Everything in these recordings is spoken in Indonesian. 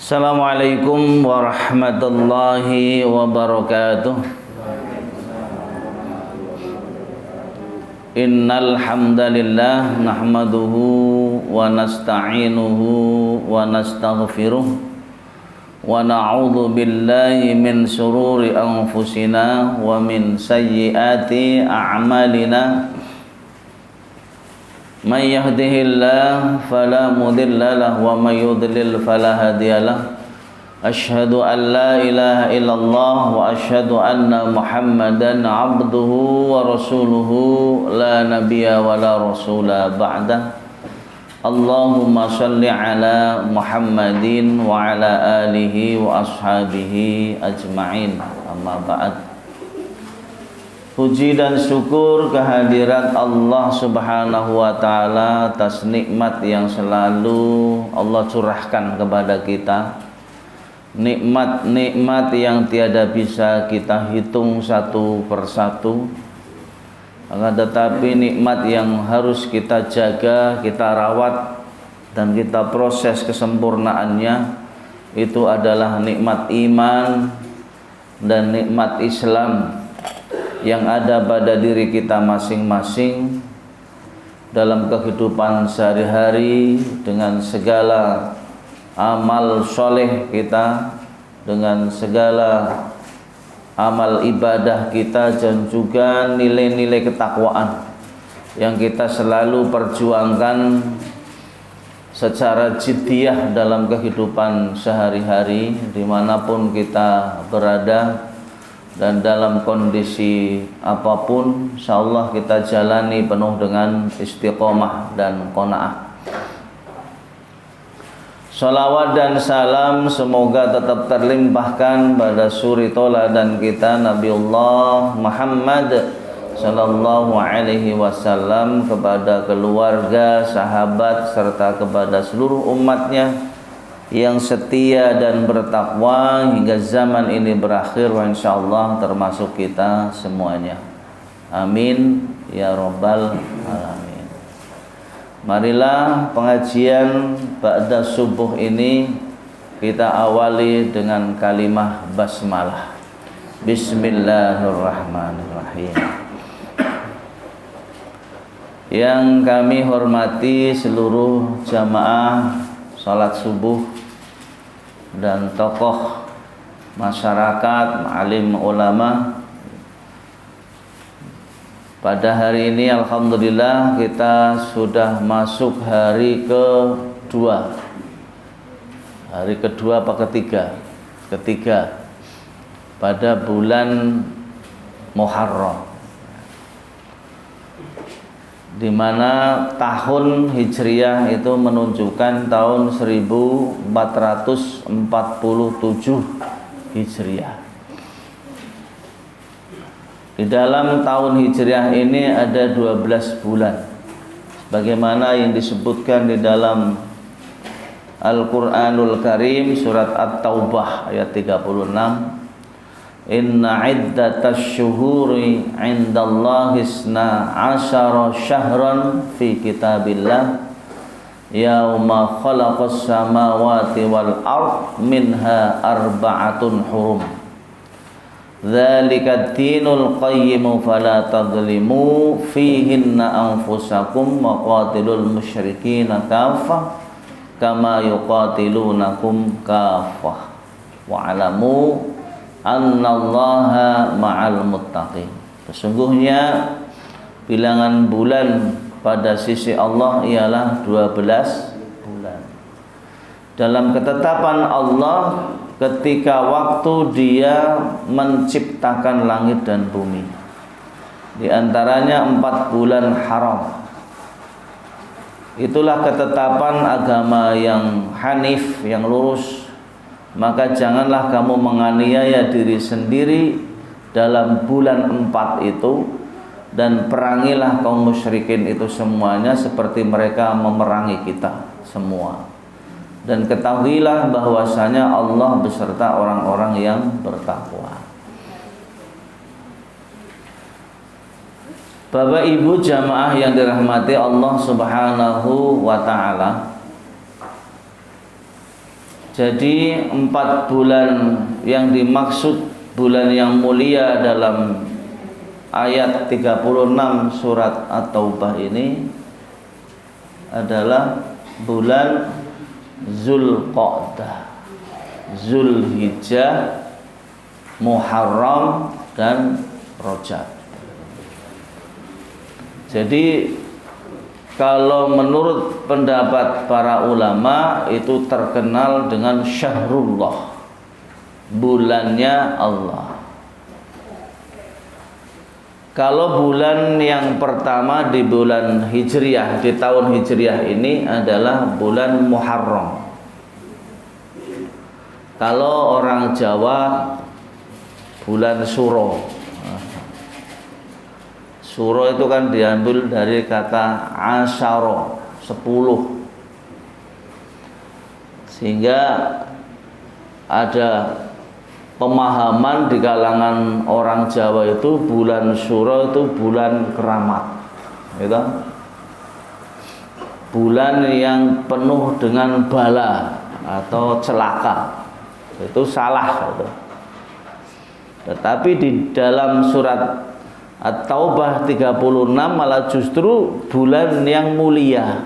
Assalamualaikum warahmatullahi wabarakatuh. Innal hamdalillah nahmaduhu wa nasta'inuhu wa nastaghfiruh wa na'udzu billahi min shururi anfusina wa min sayyiati a'malina. Man yahdihillahu fala mudilla lahu wa may yudlil fala hadiyalah. Asyhadu an la ilaha illallah wa asyhadu anna Muhammadan abduhu wa rasuluhu la nabiyya wa la rasula ba'dah. Allahumma shalli ala Muhammadin wa ala alihi wa ashabihi ajma'in. Amma ba'd. Puji dan syukur kehadirat Allah Subhanahu wa ta'ala atas nikmat yang selalu Allah curahkan kepada kita. Nikmat-nikmat yang tiada bisa kita hitung satu persatu. Akan tetapi nikmat yang harus kita jaga, kita rawat dan kita proses kesempurnaannya itu adalah nikmat iman dan nikmat Islam yang ada pada diri kita masing-masing dalam kehidupan sehari-hari, dengan segala amal soleh kita, dengan segala amal ibadah kita, dan juga nilai-nilai ketakwaan yang kita selalu perjuangkan secara jiddiyah dalam kehidupan sehari-hari dimanapun kita berada. Dan dalam kondisi apapun, insyaallah kita jalani penuh dengan istiqomah dan qanaah. Salawat dan salam semoga tetap terlimpahkan pada suri tauladan kita Nabiullah Muhammad sallallahu alaihi wasallam, kepada keluarga, sahabat, serta kepada seluruh umatnya yang setia dan bertakwa hingga zaman ini berakhir, wa insyaallah termasuk kita semuanya. Amin ya rabbal alamin. Marilah pengajian ba'da subuh ini kita awali dengan kalimah basmalah. Bismillahirrahmanirrahim. Yang kami hormati seluruh jamaah salat subuh dan tokoh masyarakat, alim ulama, pada hari ini alhamdulillah kita sudah masuk hari kedua. Hari kedua apa ketiga? Ketiga pada bulan Muharram, di mana tahun Hijriah itu menunjukkan tahun 1447 Hijriah. Di dalam tahun Hijriah ini ada 12 bulan, bagaimana yang disebutkan di dalam Al-Qur'anul Karim surat At-Taubah ayat 36. Inna iddatash syuhuri indallahi isna asyara syahran fi kitabillah yauma khalaqas samawati wal ard minha arba'atun hurum dzalika ad-dinul qayyim fala tadhlimu fihinna anfusakum wa qatilul musyrikina kaffah kama yuqatilunakum kaffah wa alamu annallaha ma'al muttaqin. Sesungguhnya bilangan bulan pada sisi Allah ialah 12 bulan. Dalam ketetapan Allah ketika waktu Dia menciptakan langit dan bumi, di antaranya 4 bulan haram. Itulah ketetapan agama yang hanif, yang lurus. Maka janganlah kamu menganiaya diri sendiri dalam bulan 4 itu, dan perangilah kaum musyrikin itu semuanya seperti mereka memerangi kita semua. Dan ketahuilah bahwasanya Allah beserta orang-orang yang bertakwa. Bapak Ibu jamaah yang dirahmati Allah Subhanahu wa ta'ala, Jadi 4 bulan yang dimaksud bulan yang mulia dalam ayat 36 surat At-Taubah ini adalah bulan Zulqa'dah, Zulhijjah, Muharram dan Rajab. Jadi kalau menurut pendapat para ulama itu terkenal dengan Syahrullah, bulannya Allah. Kalau bulan yang pertama di bulan Hijriah, di tahun Hijriah ini adalah bulan Muharram. Kalau orang Jawa bulan Suro. Suro itu kan diambil dari kata asyara, 10. Sehingga ada pemahaman di kalangan orang Jawa itu bulan Suro itu bulan keramat, gitu. Bulan yang penuh dengan bala atau celaka. Itu salah, gitu. Tetapi di dalam surat At-Taubah 36 malah justru bulan yang mulia,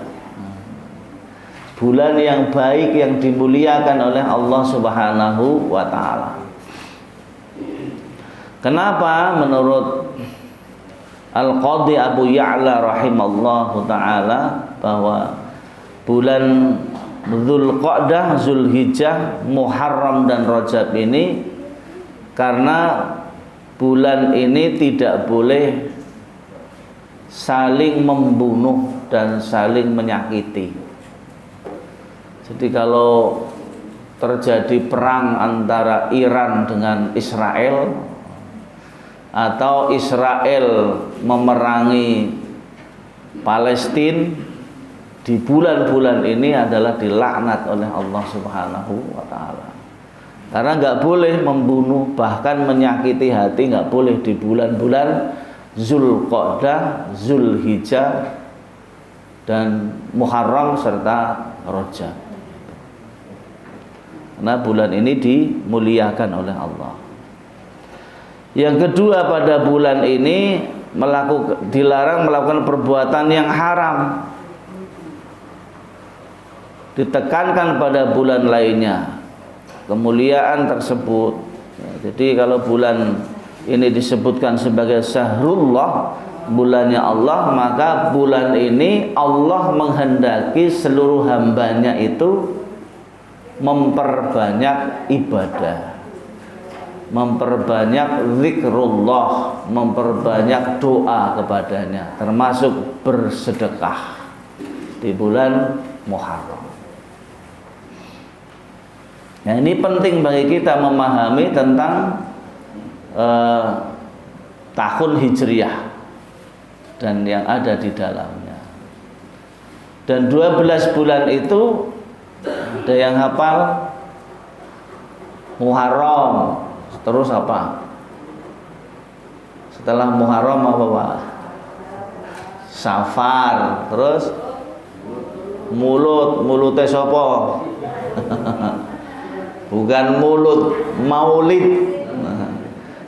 bulan yang baik yang dimuliakan oleh Allah Subhanahu wa ta'ala. Kenapa menurut Al-Qadhi Abu Ya'la rahimallahu ta'ala bahwa bulan Zulqa'dah, Zulhijjah, Muharram dan Rajab ini karena bulan ini tidak boleh saling membunuh dan saling menyakiti. Jadi kalau terjadi perang antara Iran dengan Israel atau Israel memerangi Palestina, di bulan-bulan ini adalah dilaknat oleh Allah Subhanahu wa ta'ala. Karena nggak boleh membunuh, bahkan menyakiti hati nggak boleh di bulan-bulan Zulqa'dah, Zulhijjah dan Muharram serta Rajab. Karena bulan ini dimuliakan oleh Allah. Yang kedua, pada bulan ini dilarang melakukan perbuatan yang haram. Ditekankan pada bulan lainnya kemuliaan tersebut. Jadi kalau bulan ini disebutkan sebagai Syahrullah, bulannya Allah, maka bulan ini Allah menghendaki seluruh hambanya itu memperbanyak ibadah, memperbanyak zikrullah, memperbanyak doa kepadanya, termasuk bersedekah di bulan Muharram. Nah, ini penting bagi kita memahami tentang tahun Hijriah dan yang ada di dalamnya. Dan 12 bulan itu ada yang hafal? Muharram, terus apa? Setelah Muharram apa, Pak? Safar, terus mulutnya sapa? Bukan mulut, maulid.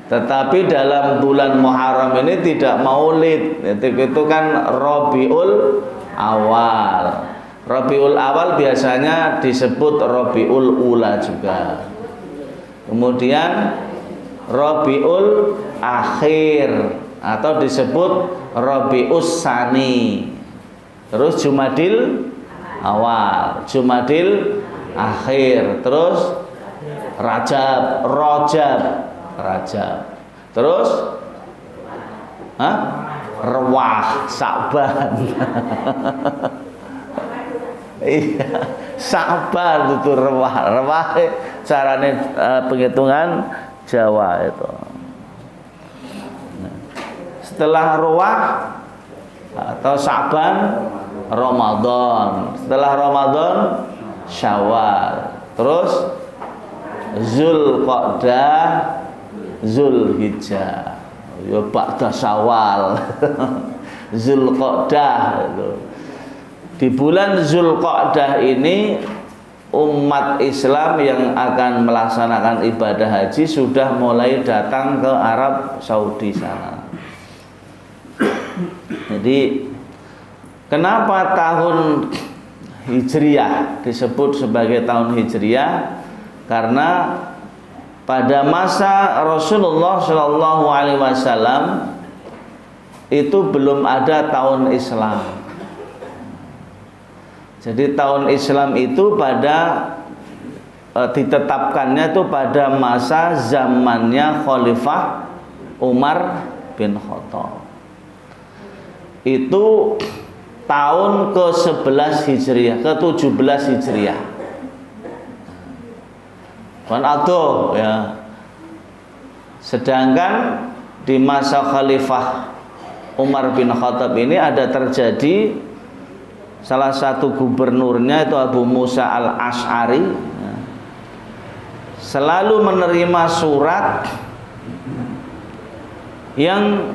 Tetapi dalam bulan Muharram ini tidak maulid. Itu kan Rabiul Awal. Rabiul Awal biasanya disebut Rabiul Ula juga. Kemudian Rabiul Akhir atau disebut Rabius Sani. Terus Jumadil Awal, Jumadil Akhir, terus Rajab, terus Rewah, Sa'ban. Iya, Sa'ban itu Rewah carane penghitungan Jawa itu. Setelah Rewah atau Sa'ban, Ramadan. Setelah Ramadan, Syawal. Terus Zulqa'dah, Zulhijjah. Ya ba'da Syawal. Zulqa'dah itu. Di bulan Zulqa'dah ini umat Islam yang akan melaksanakan ibadah haji sudah mulai datang ke Arab Saudi sana. Jadi kenapa tahun Hijriah disebut sebagai tahun Hijriah? Karena pada masa Rasulullah Shallallahu Alaihi Wasallam itu belum ada tahun Islam. Jadi tahun Islam itu ditetapkannya itu pada masa zamannya Khalifah Umar bin Khattab. Itu tahun ke-11 Hijriah, ke-17 Hijriah. Kan adoh ya. Sedangkan di masa Khalifah Umar bin Khattab ini ada terjadi salah satu gubernurnya itu Abu Musa al-Ash'ari selalu menerima surat yang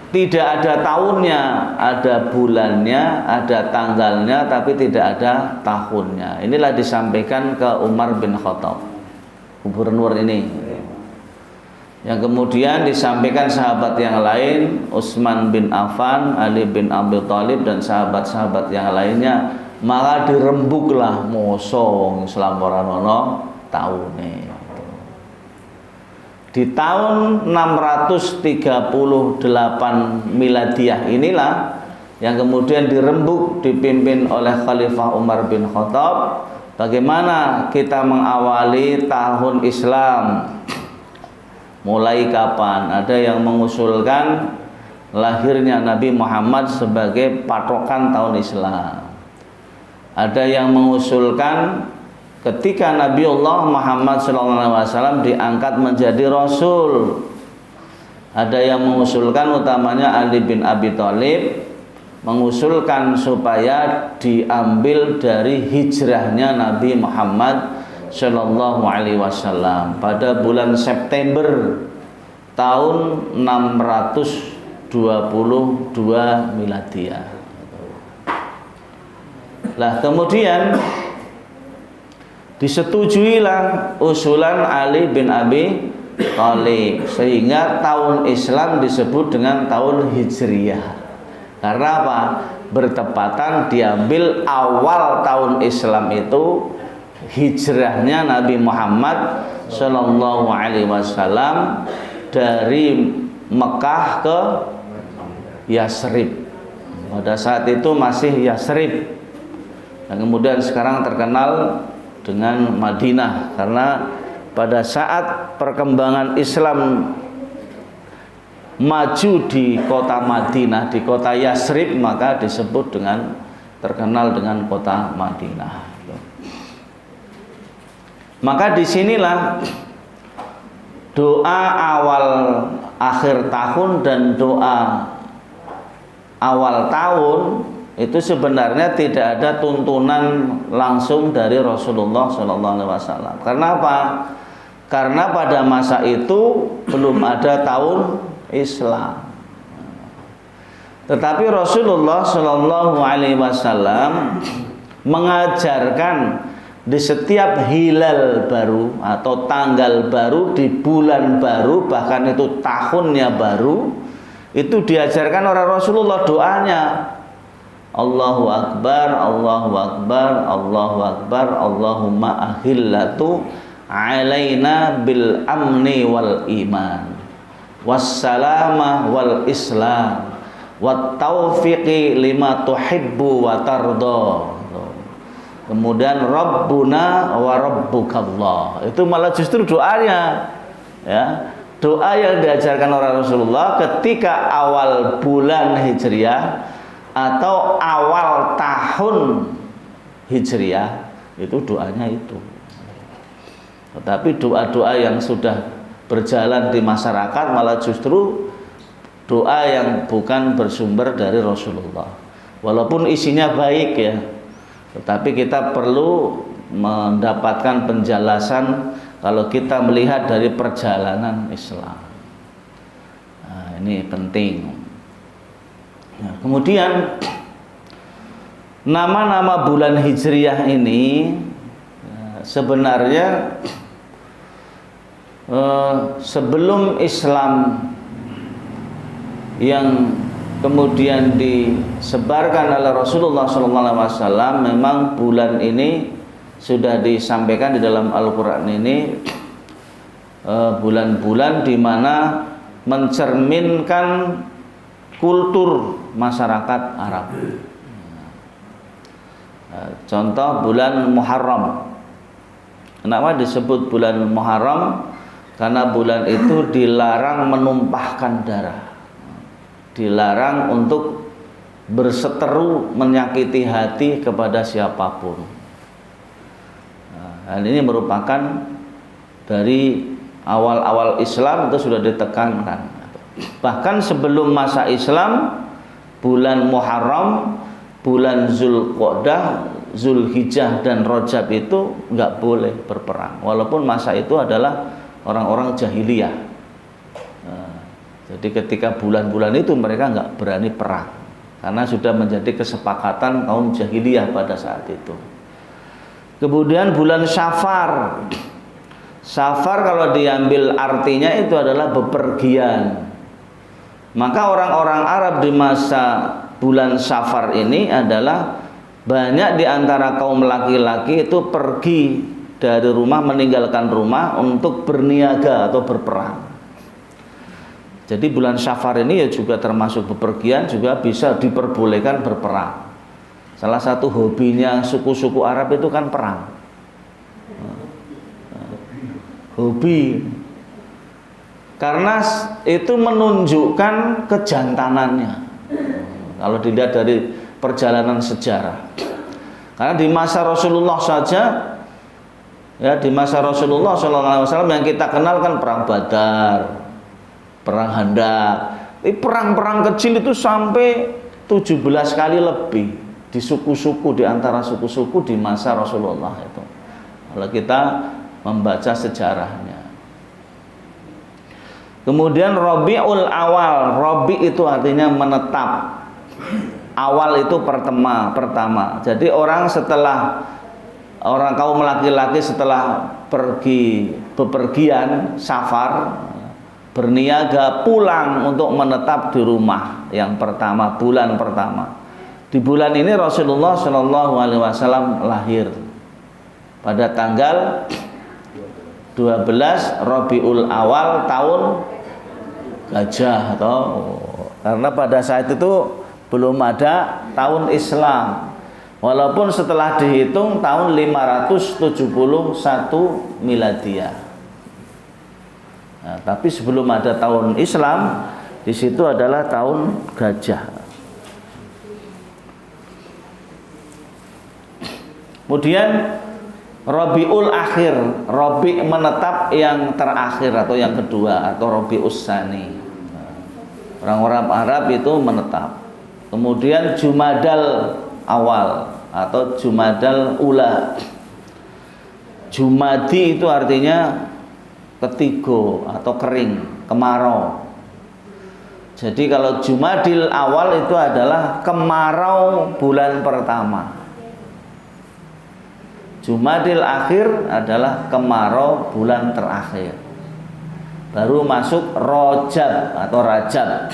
tidak ada tahunnya, ada bulannya, ada tanggalnya, tapi tidak ada tahunnya. Inilah disampaikan ke Umar bin Khattab, gubernur ini. Yang kemudian disampaikan sahabat yang lain, Utsman bin Affan, Ali bin Abi Thalib, dan sahabat-sahabat yang lainnya. Maka dirembuklah mosong Islam ora ono taune. Di tahun 638 Miladiah inilah yang kemudian dirembuk, dipimpin oleh Khalifah Umar bin Khattab. Bagaimana kita mengawali tahun Islam? Mulai kapan? Ada yang mengusulkan lahirnya Nabi Muhammad sebagai patokan tahun Islam. Ada yang mengusulkan ketika Nabiullah Muhammad SAW diangkat menjadi Rasul. Ada yang mengusulkan, utamanya Ali bin Abi Thalib, mengusulkan supaya diambil dari hijrahnya Nabi Muhammad Shallallahu Alaihi Wasallam pada bulan September tahun 622 Miladiah. Lah kemudian disetujuilah usulan Ali bin Abi Thalib sehingga tahun Islam disebut dengan tahun Hijriyah. Karena apa? Bertepatan diambil awal tahun Islam itu hijrahnya Nabi Muhammad Sallallahu Alaihi Wasallam dari Mekah ke Yasrib. Pada saat itu masih Yasrib, dan kemudian sekarang terkenal dengan Madinah, karena pada saat perkembangan Islam maju di kota Madinah, di kota Yasrib, maka disebut dengan terkenal dengan kota Madinah. Maka disinilah doa awal akhir tahun dan doa awal tahun itu sebenarnya tidak ada tuntunan langsung dari Rasulullah SAW. Karena apa? Karena pada masa itu belum ada tahun Islam. Tetapi Rasulullah SAW mengajarkan di setiap hilal baru atau tanggal baru di bulan baru, bahkan itu tahunnya baru, itu diajarkan oleh Rasulullah doanya. Allahu Akbar, Allahu Akbar, Allahu Akbar, Allahumma ahillatu alaina bil amni wal iman wassalamah wal islam wat taufiqi lima tuhibbu wa tardo. Kemudian Rabbuna wa Rabbukallah. Itu malah justru doanya, ya, doa yang diajarkan oleh Rasulullah ketika awal bulan Hijriah atau awal tahun Hijriah, itu doanya itu. Tetapi doa-doa yang sudah berjalan di masyarakat malah justru doa yang bukan bersumber dari Rasulullah. Walaupun isinya baik ya, tetapi kita perlu mendapatkan penjelasan kalau kita melihat dari perjalanan Islam. Nah, ini penting. Nah, kemudian nama-nama bulan Hijriyah ini sebenarnya sebelum Islam yang kemudian disebarkan oleh Rasulullah SAW, memang bulan ini sudah disampaikan di dalam Al-Quran ini, bulan-bulan di mana mencerminkan kultur masyarakat Arab. Contoh bulan Muharram. Kenapa disebut bulan Muharram? Karena bulan itu dilarang menumpahkan darah, dilarang untuk berseteru menyakiti hati kepada siapapun. Hal ini merupakan dari awal-awal Islam itu sudah ditekankan. Bahkan sebelum masa Islam, bulan Muharram, bulan Zulqa'dah, Zulhijjah dan Rajab itu nggak boleh berperang, walaupun masa itu adalah orang-orang jahiliyah. Jadi ketika bulan-bulan itu mereka nggak berani perang karena sudah menjadi kesepakatan kaum jahiliyah pada saat itu. Kemudian bulan Syafar. Syafar kalau diambil artinya itu adalah bepergian. Maka orang-orang Arab di masa bulan Syafar ini adalah banyak di antara kaum laki-laki itu pergi dari rumah, meninggalkan rumah untuk berniaga atau berperang. Jadi bulan Syafar ini ya juga termasuk bepergian, juga bisa diperbolehkan berperang. Salah satu hobinya suku-suku Arab itu kan perang. Hobi. Karena itu menunjukkan kejantanannya. Kalau dilihat dari perjalanan sejarah. Karena di masa Rasulullah saja, ya di masa Rasulullah SAW yang kita kenal kan perang Badar, perang Handak. Perang-perang kecil itu sampai 17 kali lebih di suku-suku, di antara suku-suku di masa Rasulullah itu. Kalau kita membaca sejarahnya. Kemudian Rabiul Awal. Rabi itu artinya menetap. Awal itu pertama. Jadi orang kaum laki-laki setelah pergi bepergian safar, berniaga, pulang untuk menetap di rumah yang pertama, bulan pertama. Di bulan ini Rasulullah SAW lahir pada tanggal 12 Rabiul Awal tahun Gajah, atau karena pada saat itu belum ada tahun Islam, walaupun setelah dihitung tahun 571 Miladiah. Nah, tapi sebelum ada tahun Islam, di situ adalah tahun Gajah. Kemudian Rabiul Akhir, Rabi menetap yang terakhir atau yang kedua, atau Rabius Tsani. Orang-orang Arab itu menetap. Kemudian Jumadal Awal atau Jumadal Ula. Jumadi itu artinya ketigo atau kering, kemarau. Jadi kalau Jumadil Awal itu adalah kemarau bulan pertama. Jumadil Akhir adalah kemarau bulan terakhir. Baru masuk Rajab atau Rajab,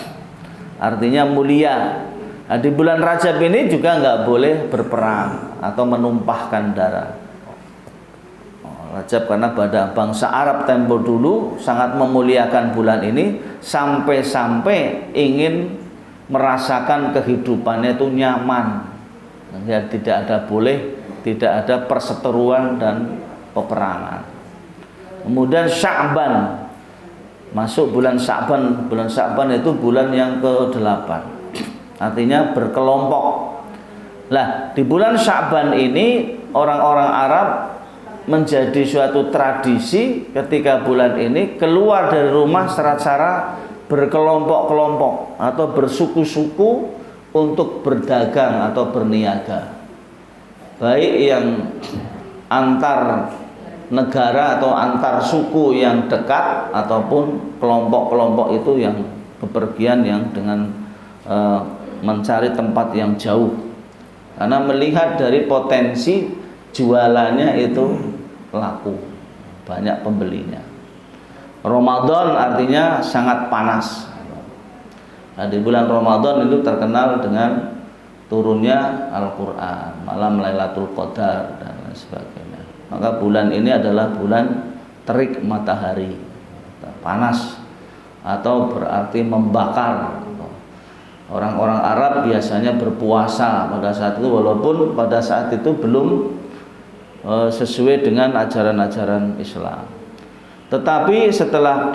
artinya mulia. Nah, di bulan Rajab ini juga nggak boleh berperang atau menumpahkan darah. Rajab karena pada bangsa Arab tempo dulu sangat memuliakan bulan ini, sampai-sampai ingin merasakan kehidupannya itu nyaman. Ya, tidak ada perseteruan dan peperangan. Kemudian Sya'ban, masuk bulan Sya'ban. Bulan Sya'ban itu bulan yang ke-8, artinya berkelompok. Nah, di bulan Sya'ban ini orang-orang Arab menjadi suatu tradisi ketika bulan ini keluar dari rumah secara berkelompok-kelompok atau bersuku-suku untuk berdagang atau berniaga, baik yang antar negara atau antar suku yang dekat ataupun kelompok-kelompok itu yang bepergian yang dengan mencari tempat yang jauh, karena melihat dari potensi jualannya itu laku, banyak pembelinya. Ramadan artinya sangat panas. Nah, di bulan Ramadan itu terkenal dengan turunnya Al-Quran, malam Lailatul Qadar dan lain sebagainya. Maka bulan ini adalah bulan terik matahari, panas atau berarti membakar. Orang-orang Arab biasanya berpuasa pada saat itu, walaupun pada saat itu belum sesuai dengan ajaran-ajaran Islam. Tetapi setelah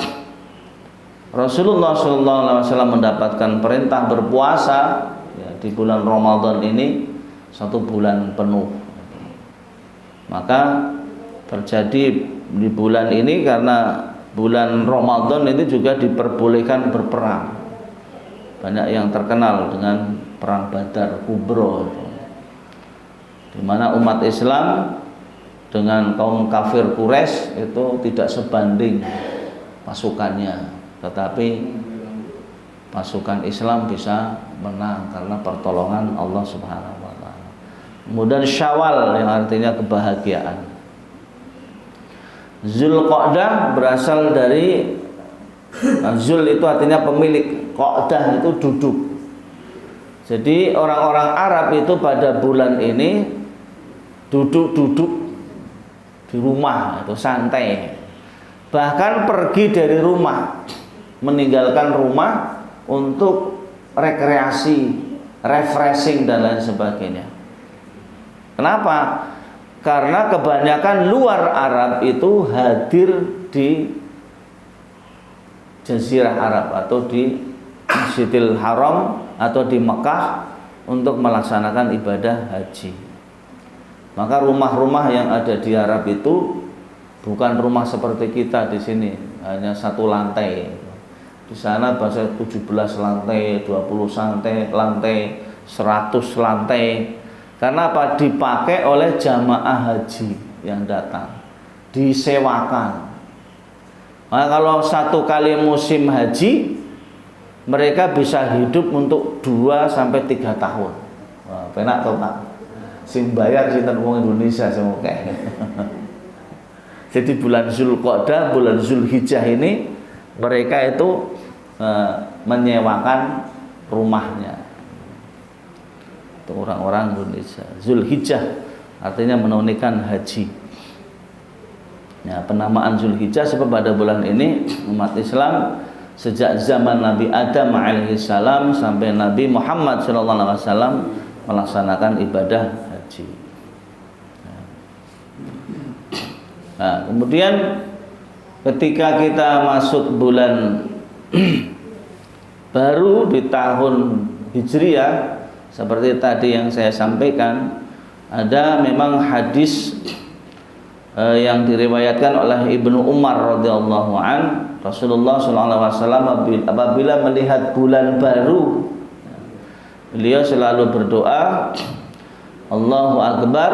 Rasulullah SAW mendapatkan perintah berpuasa ya, di bulan Ramadan ini 1 bulan penuh, maka terjadi di bulan ini, karena bulan Ramadan itu juga diperbolehkan berperang. Banyak yang terkenal dengan perang Badar Kubro, di mana umat Islam dengan kaum kafir Quraisy itu tidak sebanding pasukannya, tetapi pasukan Islam bisa menang karena pertolongan Allah Subhanahu wa taala. Kemudian Syawal yang artinya kebahagiaan. Zulqa'dah berasal dari Zul itu artinya pemilik, Qa'dah itu duduk. Jadi orang-orang Arab itu pada bulan ini duduk-duduk di rumah, itu santai. Bahkan pergi dari rumah, meninggalkan rumah untuk rekreasi, refreshing dan lain sebagainya. Kenapa? Karena kebanyakan luar Arab itu hadir di Jazirah Arab atau di Masjidil Haram atau di Mekah untuk melaksanakan ibadah haji. Maka rumah-rumah yang ada di Arab itu bukan rumah seperti kita di sini, hanya 1 lantai. Di sana bahasa 17 lantai, 20 lantai, 100 lantai. Karena apa? Dipakai oleh jamaah haji yang datang, disewakan. Nah, kalau 1 kali musim haji, mereka bisa hidup untuk 2-3 tahun. Wah, penak toh Pak. Sing bayar sinten wong Indonesia semoga. Jadi bulan Zulqa'dah, bulan Zulhijjah ini mereka itu menyewakan rumahnya untuk orang-orang Indonesia. Zulhijjah artinya menunaikan haji. Ya, penamaan Zulhijjah sebab pada bulan ini umat Islam sejak zaman Nabi Adam alaihissalam sampai Nabi Muhammad SAW melaksanakan ibadah haji. Nah, kemudian ketika kita masuk bulan baru di tahun Hijriah, seperti tadi yang saya sampaikan, ada memang hadis yang diriwayatkan oleh Ibnu Umar radhiyallahu an, Rasulullah SAW apabila melihat bulan baru, beliau selalu berdoa, Allahu Akbar,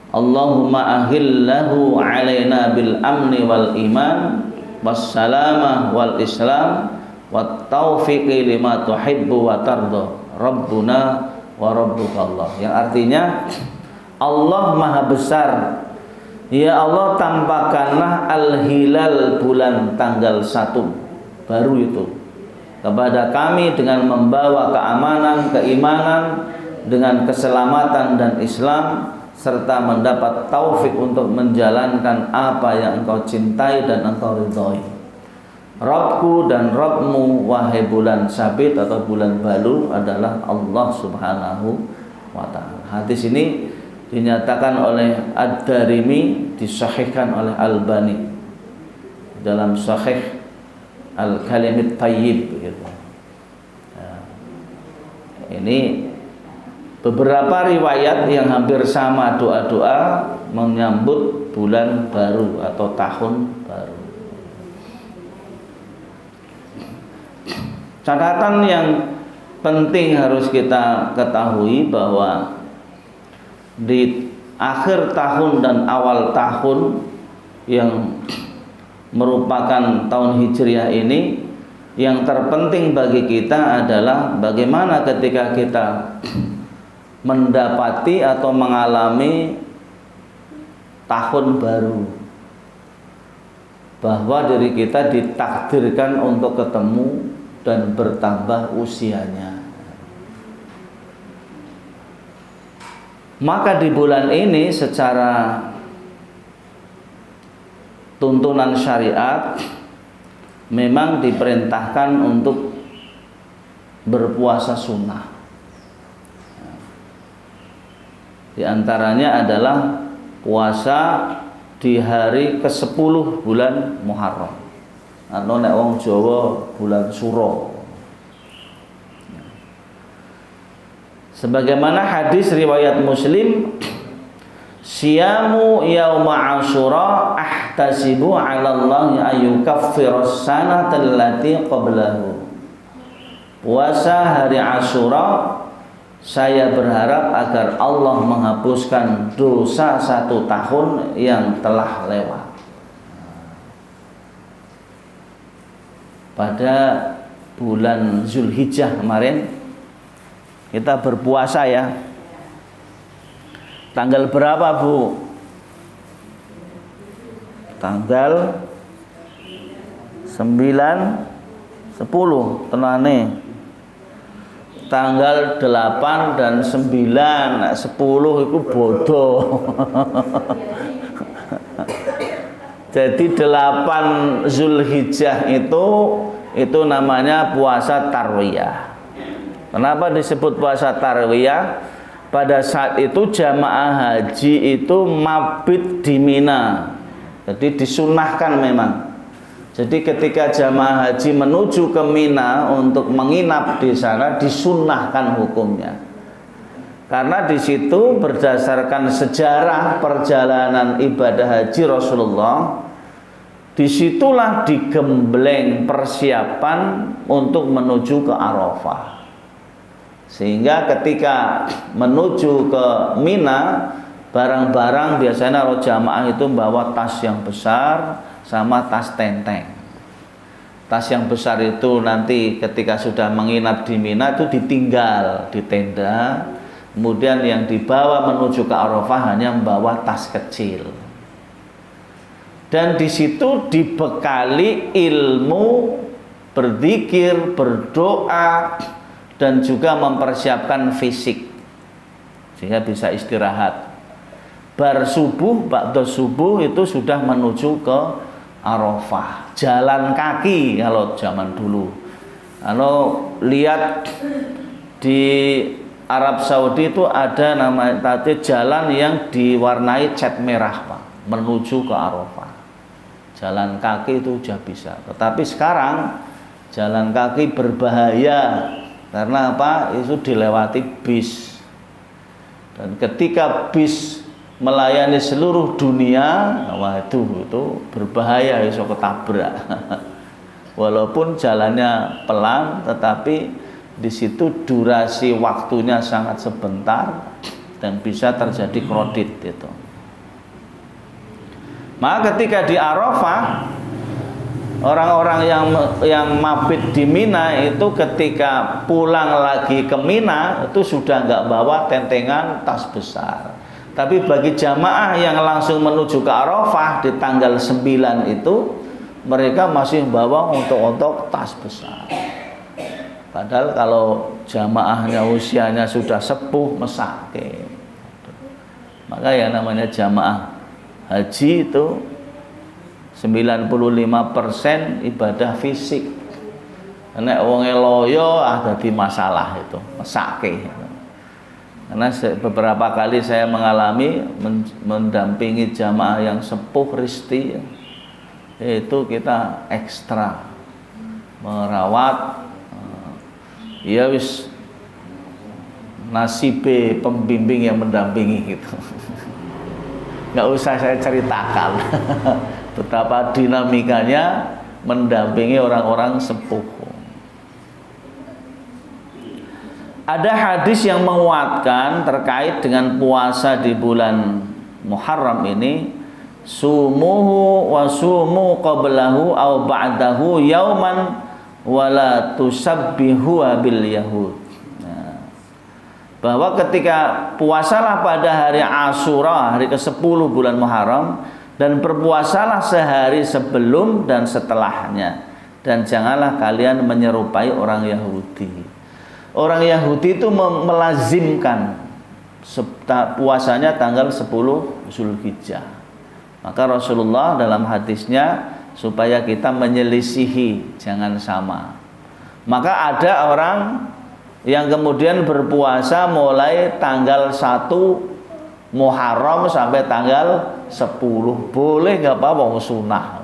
Allahumma ahillahu alaina bil amni wal iman wassalamah wal islam wat taufiqi lima tuhibbu wa tarda Rabbuna wa Rabbukallah, yang artinya Allah Maha Besar, ya Allah tampakkanlah al-hilal bulan tanggal 1 baru itu kepada kami dengan membawa keamanan, keimanan, dengan keselamatan dan Islam, serta mendapat taufik untuk menjalankan apa yang engkau cintai dan engkau ridhoi. Rabbku dan Rabbmu wahai bulan sabit atau bulan baru adalah Allah Subhanahu wa ta'ala. Hadis ini dinyatakan oleh Ad-Darimi, disahihkan oleh Albani dalam Sahih Al-Kalimit Thayyib gitu. Nah, ini beberapa riwayat yang hampir sama doa-doa menyambut bulan baru atau tahun baru. Catatan yang penting harus kita ketahui bahwa di akhir tahun dan awal tahun yang merupakan tahun Hijriah ini, yang terpenting bagi kita adalah bagaimana ketika kita mendapati atau mengalami tahun baru, bahwa diri kita ditakdirkan untuk ketemu dan bertambah usianya. Maka di bulan ini secara tuntunan syariat memang diperintahkan untuk berpuasa sunnah. Di antaranya adalah puasa di hari ke-10 bulan Muharram. Anu nek wong Jawa bulan Suro. Sebagaimana hadis riwayat Muslim, siyamu yauma Asyura ahtasibu 'ala Allah ayyukaffiras sanata allati qablahu. Puasa hari Asyura saya berharap agar Allah menghapuskan dosa 1 tahun yang telah lewat. Pada bulan Zulhijjah kemarin kita berpuasa ya. Tanggal berapa, Bu? Tanggal 9, 10 tenane. Tanggal 8 dan 9, 10 itu bodoh. Jadi 8 Zulhijjah itu namanya puasa tarwiyah. Kenapa disebut puasa tarwiyah? Pada saat itu jamaah haji itu mabit di Mina. Jadi disunahkan memang. Jadi ketika jamaah haji menuju ke Mina untuk menginap di sana disunnahkan hukumnya. Karena di situ berdasarkan sejarah perjalanan ibadah haji Rasulullah, disitulah digembleng persiapan untuk menuju ke Arafah. Sehingga ketika menuju ke Mina, barang-barang biasanya jamaah itu membawa tas yang besar sama tas tenteng. Tas yang besar itu nanti ketika sudah menginap di Mina itu ditinggal di tenda. Kemudian yang dibawa menuju ke Arafah hanya membawa tas kecil. Dan di situ dibekali ilmu, berzikir, berdoa, dan juga mempersiapkan fisik sehingga bisa istirahat. Bar subuh, ba'da subuh itu sudah menuju ke Arafah, jalan kaki kalau zaman dulu. Kalau lihat di Arab Saudi itu ada namanya jalan yang diwarnai cat merah, Pak, menuju ke Arafah. Jalan kaki itu sudah bisa. Tetapi sekarang jalan kaki berbahaya karena apa? Itu dilewati bis. Dan ketika bis melayani seluruh dunia, wah itu berbahaya, bisa ketabrak. Walaupun jalannya pelan, tetapi di situ durasi waktunya sangat sebentar dan bisa terjadi kredit itu. Maka ketika di Arafah, orang-orang yang mabit di Mina itu ketika pulang lagi ke Mina itu sudah nggak bawa tentengan tas besar. Tapi bagi jamaah yang langsung menuju ke Arafah di tanggal 9 itu, mereka masih membawa ontok-ontok tas besar. Padahal kalau jamaahnya usianya sudah sepuh, mesake. Maka yang namanya jamaah haji itu 95% ibadah fisik. Nek wonge loyo dadi masalah itu, mesake. Karena beberapa kali saya mengalami mendampingi jamaah yang sepuh risti, itu kita ekstra merawat, ya wis nasibe pembimbing yang mendampingi gitu. Nggak usah saya ceritakan betapa dinamikanya mendampingi orang-orang sepuh. Ada hadis yang menguatkan terkait dengan puasa di bulan Muharram ini, sumuhu wa sumu qablahu aw ba'dahu yauman wala tusabbihu bil yahud. Nah, bahwa ketika puasalah pada hari Asyura, hari ke-10 bulan Muharram, dan berpuasalah sehari sebelum dan setelahnya, dan janganlah kalian menyerupai orang Yahudi. Orang Yahudi itu melazimkan puasanya tanggal 10 Zulhijjah. Maka Rasulullah dalam hadisnya supaya kita menyelisihi, jangan sama. Maka ada orang yang kemudian berpuasa mulai tanggal 1 Muharram sampai tanggal 10. Boleh nggak apa-apa, sunnah.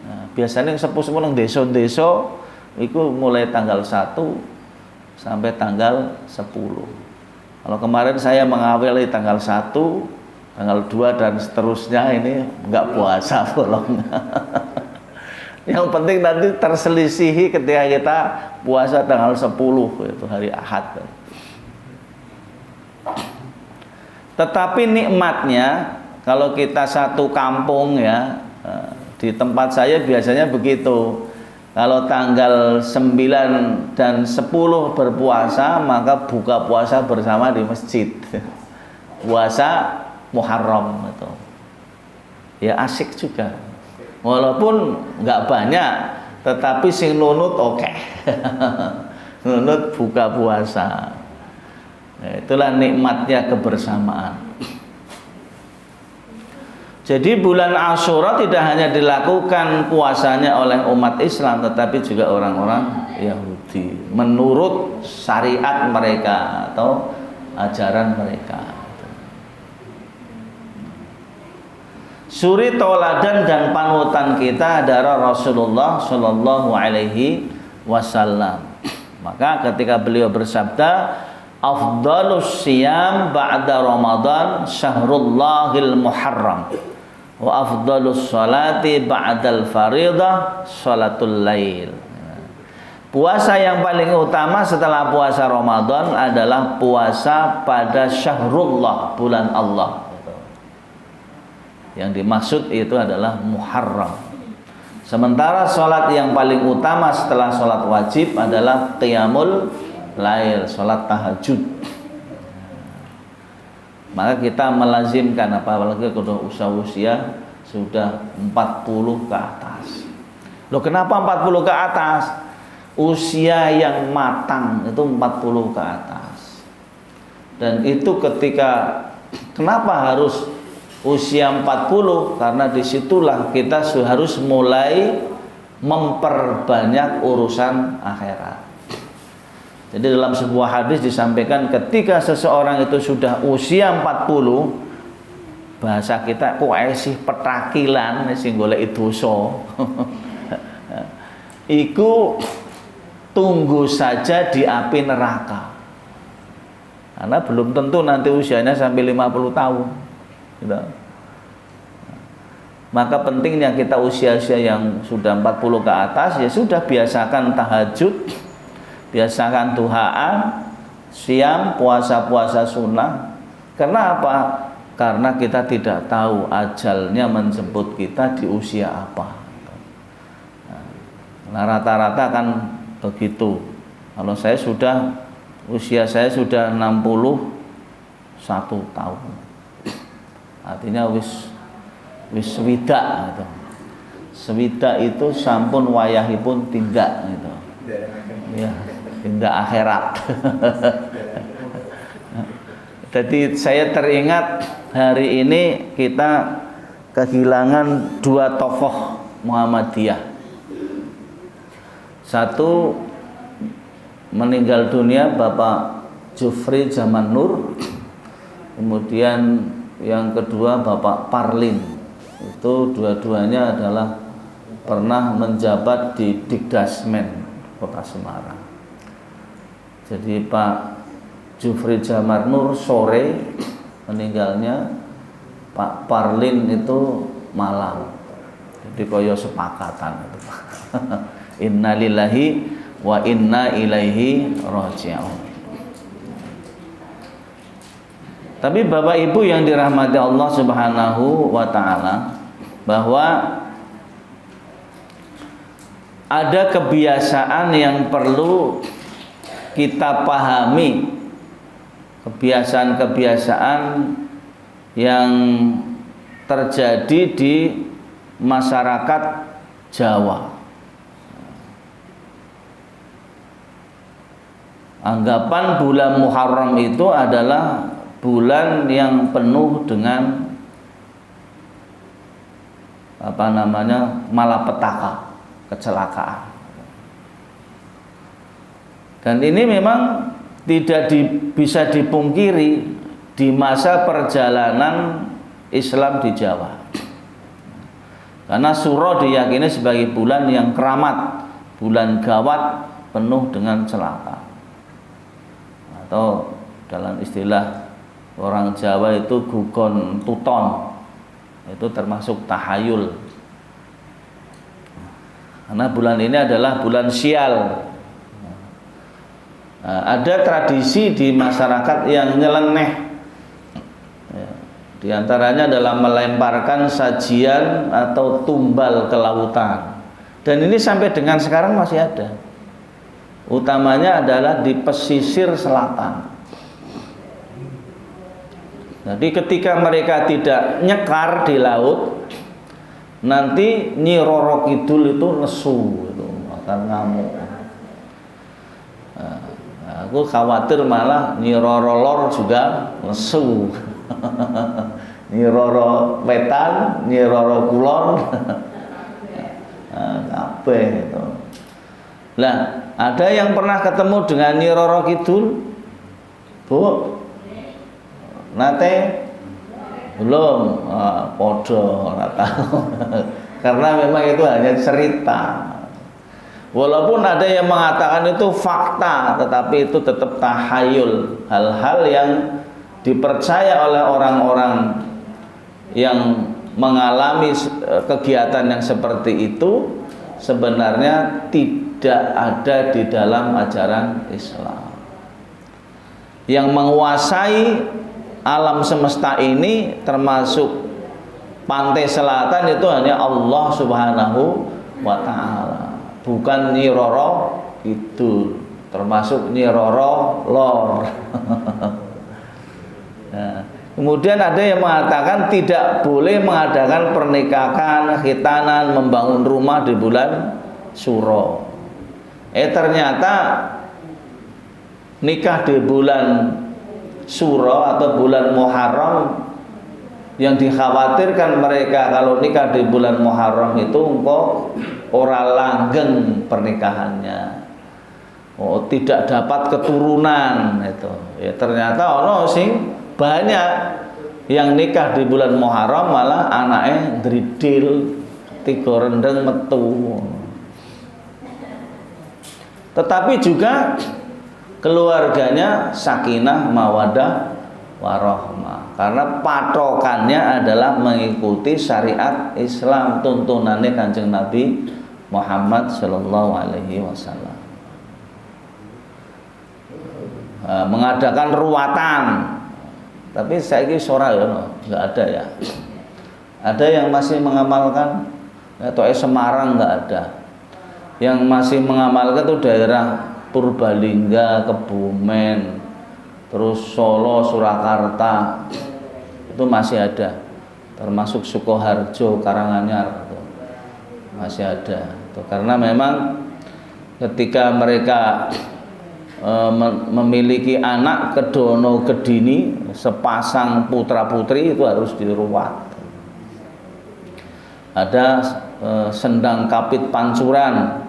Nah, biasanya sepuh-sepuh nang desa-desa itu mulai tanggal 1 sampai tanggal 10. Kalau kemarin saya mengawali tanggal 1, tanggal 2 dan seterusnya, ini nggak puasa bolong. Yang penting nanti terselisihi ketika kita puasa tanggal 10, itu hari Ahad. Tetapi nikmatnya kalau kita satu kampung ya, di tempat saya biasanya begitu. Kalau tanggal 9 dan 10 berpuasa, maka buka puasa bersama di masjid. Puasa Muharram itu. Ya asik juga. Walaupun nggak banyak, tetapi sing nunut oke. Nunut buka puasa. Nah, itulah nikmatnya kebersamaan. Jadi bulan Asyura tidak hanya dilakukan puasanya oleh umat Islam, tetapi juga orang-orang Yahudi menurut syariat mereka atau ajaran mereka. Suri toladan dan panutan kita adalah Rasulullah Shallallahu Alaihi Wasallam. Maka ketika beliau bersabda, afdalus siyam ba'da Ramadan syahrullahil muharram, wa afdalus salati ba'dal faridah salatul lail. Puasa yang paling utama setelah puasa Ramadan adalah puasa pada syahrullah, bulan Allah. Yang dimaksud itu adalah Muharram. Sementara sholat yang paling utama setelah sholat wajib adalah qiyamul lail, sholat tahajud. Maka kita melazimkan, apalagi kalau usia sudah 40 ke atas. Loh, kenapa 40 ke atas? Usia yang matang itu 40 ke atas. Dan itu kenapa harus usia 40? Karena disitulah kita harus mulai memperbanyak urusan akhirat. Jadi dalam sebuah hadis disampaikan ketika seseorang itu sudah usia 40, bahasa kita kok sih petakilan sing golek dosa. Iku tunggu saja di api neraka. Karena belum tentu nanti usianya sampai 50 tahun. Gitu. Maka pentingnya kita usia-usia yang sudah 40 ke atas, ya sudah biasakan tahajud, biasakan duhaan, siam, puasa-puasa sunnah. Karena apa? Karena kita tidak tahu ajalnya menjemput kita di usia apa. Nah, rata-rata kan begitu. Kalau usia saya sudah 61 tahun. Artinya wis swidak gitu. Swidak itu sampun wayahipun tindak gitu. Ya, tindak akhirat. Jadi saya teringat hari ini kita kehilangan 2 tokoh Muhammadiyah. Satu meninggal dunia Bapak Jufri Zaman Nur. Kemudian yang kedua Bapak Parlin. Itu dua-duanya adalah pernah menjabat di Dikdasmen Kota Semarang. Jadi Pak Jufri Zaman Nur sore meninggalnya, Pak Parlin itu malam. Jadi koyo sepakatan itu. Innalillahi wa inna ilaihi raji'un. Tapi Bapak Ibu yang dirahmati Allah Subhanahu wa taala, bahwa ada kebiasaan yang perlu kita pahami kebiasaan-kebiasaan yang terjadi di masyarakat Jawa. Anggapan bulan Muharram itu adalah bulan yang penuh dengan malapetaka, kecelakaan. Dan ini memang tidak bisa dipungkiri di masa perjalanan Islam di Jawa. Karena Suro diyakini sebagai bulan yang keramat, bulan gawat, penuh dengan celaka. Atau dalam istilah orang Jawa itu gugon tuton, itu termasuk tahayul. Karena bulan ini adalah bulan sial. Nah, ada tradisi di masyarakat yang nyeleneh. Di antaranya adalah melemparkan sajian atau tumbal ke lautan. Dan ini sampai dengan sekarang masih ada. Utamanya adalah di pesisir selatan. Jadi ketika mereka tidak nyekar di laut, nanti Nyi Roro Kidul itu lesu, itu akan ngamuk. Nah, aku khawatir malah Nyi Roro Lor juga lesu. Nyi Roro Wetan, Nyi Roro Kulon, kabeh itu. Lah, ada yang pernah ketemu dengan Nyi Roro Kidul? Bu? Nate? Belum? Podo, karena memang itu hanya cerita. Walaupun ada yang mengatakan itu fakta, tetapi itu tetap tahayul. Hal-hal yang dipercaya oleh orang-orang yang mengalami kegiatan yang seperti itu sebenarnya tidak ada di dalam ajaran Islam. Yang menguasai alam semesta ini termasuk pantai selatan itu hanya Allah Subhanahu wa ta'ala, bukan Nyi Roro itu, termasuk Nyi Roro Lor. Nah, kemudian ada yang mengatakan tidak boleh mengadakan pernikahan, khitanan, membangun rumah di bulan Suro. Ternyata nikah di bulan Suro atau bulan Muharram, yang dikhawatirkan mereka kalau nikah di bulan Muharram itu engkau ora langgeng pernikahannya, tidak dapat keturunan itu. Ternyata ono sing banyak yang nikah di bulan Muharram malah anaknya dridil, tiga rendeng metu. Tetapi juga keluarganya sakinah, mawadah, warahmah, karena patokannya adalah mengikuti syariat Islam, tuntunannya Kanjeng Nabi Muhammad Sallallahu Alaihi Wasallam. Mengadakan ruatan, tapi saya ini sora ya, nggak ada ya. Ada yang masih mengamalkan, atau Semarang nggak ada. Yang masih mengamalkan itu daerah Purbalingga, Kebumen, terus Solo, Surakarta, itu masih ada, termasuk Sukoharjo, Karanganyar, itu masih ada. Itu karena memang ketika mereka memiliki anak kedono kedini, sepasang putra putri itu harus diruat. Ada Sendang Kapit Pancuran,